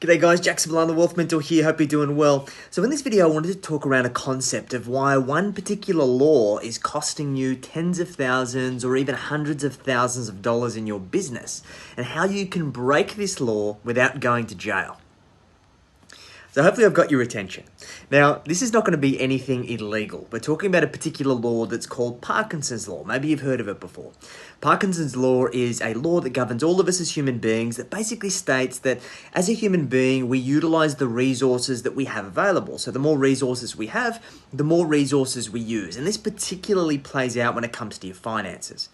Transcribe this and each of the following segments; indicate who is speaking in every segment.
Speaker 1: G'day guys, Jackson Millan, the Wealth Mentor here, hope you're doing well. So in this video I wanted to talk around a concept of why one particular law is costing you tens of thousands or even hundreds of thousands of dollars in your business and how you can break this law without going to jail. So hopefully I've got your attention. Now, this is not going to be anything illegal. We're talking about a particular law that's called Parkinson's Law. Maybe you've heard of it before. Parkinson's Law is a law that governs all of us as human beings that basically states that as a human being, we utilize the resources that we have available. So the more resources we have, the more resources we use. And this particularly plays out when it comes to your finances.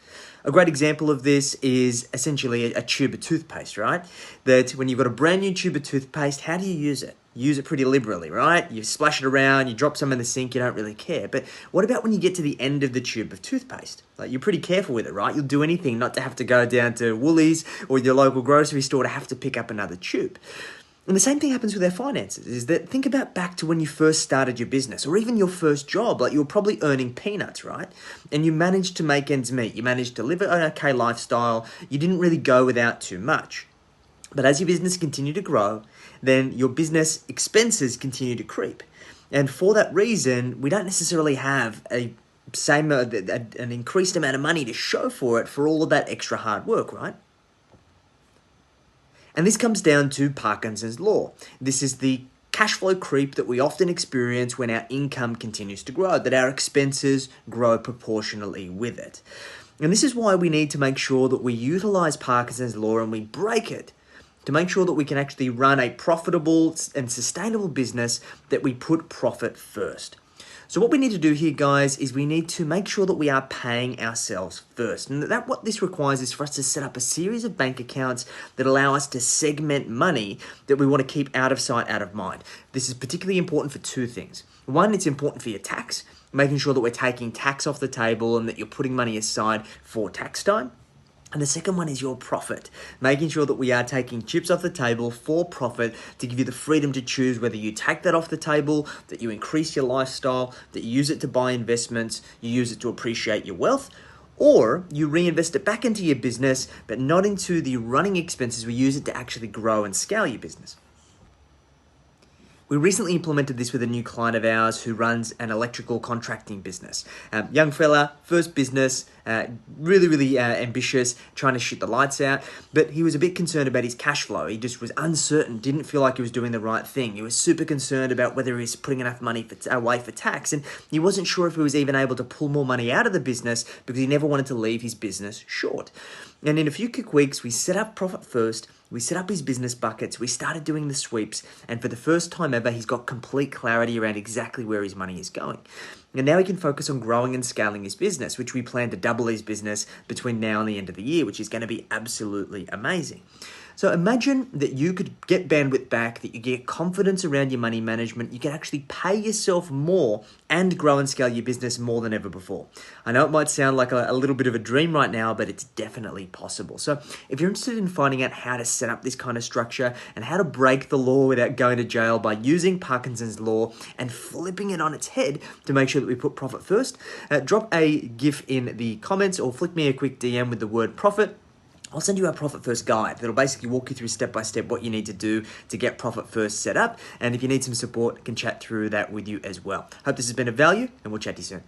Speaker 1: A great example of this is essentially a tube of toothpaste, right? That when you've got a brand new tube of toothpaste, how do you use it? Use it pretty liberally, right? You splash it around, you drop some in the sink, you don't really care. But what about when you get to the end of the tube of toothpaste? Like, you're pretty careful with it, right? You'll do anything not to have to go down to Woolies or your local grocery store to have to pick up another tube. And the same thing happens with our finances, is that think about back to when you first started your business or even your first job. Like, you were probably earning peanuts, right? And you managed to make ends meet. You managed to live an okay lifestyle. You didn't really go without too much. But as your business continued to grow, then your business expenses continue to creep. And for that reason, we don't necessarily have an increased amount of money to show for it for all of that extra hard work, right? And this comes down to Parkinson's Law. This is the cash flow creep that we often experience when our income continues to grow, that our expenses grow proportionally with it. And this is why we need to make sure that we utilize Parkinson's Law and we break it to make sure that we can actually run a profitable and sustainable business that we put profit first. So what we need to do here, guys, is we need to make sure that we are paying ourselves first. And what this requires is for us to set up a series of bank accounts that allow us to segment money that we want to keep out of sight, out of mind. This is particularly important for two things. One, it's important for your tax, making sure that we're taking tax off the table and that you're putting money aside for tax time. And the second one is your profit, making sure that we are taking chips off the table for profit to give you the freedom to choose whether you take that off the table, that you increase your lifestyle, that you use it to buy investments, you use it to appreciate your wealth, or you reinvest it back into your business, but not into the running expenses. We use it to actually grow and scale your business. We recently implemented this with a new client of ours who runs an electrical contracting business. Young fella, first business, really ambitious, trying to shoot the lights out, but he was a bit concerned about his cash flow. He just was uncertain, didn't feel like he was doing the right thing. He was super concerned about whether he was putting enough money away for tax, and he wasn't sure if he was even able to pull more money out of the business because he never wanted to leave his business short. And in a few quick weeks, we set up Profit First, we set up his business buckets, we started doing the sweeps, and for the first time ever, he's got complete clarity around exactly where his money is going. And now he can focus on growing and scaling his business, which we plan to double his business between now and the end of the year, which is going to be absolutely amazing. So imagine that you could get bandwidth back, that you get confidence around your money management, you can actually pay yourself more and grow and scale your business more than ever before. I know it might sound like a little bit of a dream right now, but it's definitely possible. So if you're interested in finding out how to set up this kind of structure and how to break the law without going to jail by using Parkinson's Law and flipping it on its head to make sure that we put profit first, drop a GIF in the comments or flick me a quick DM with the word profit. I'll send you our Profit First guide that'll basically walk you through step by step what you need to do to get Profit First set up. And if you need some support, I can chat through that with you as well. Hope this has been of value, and we'll chat to you soon.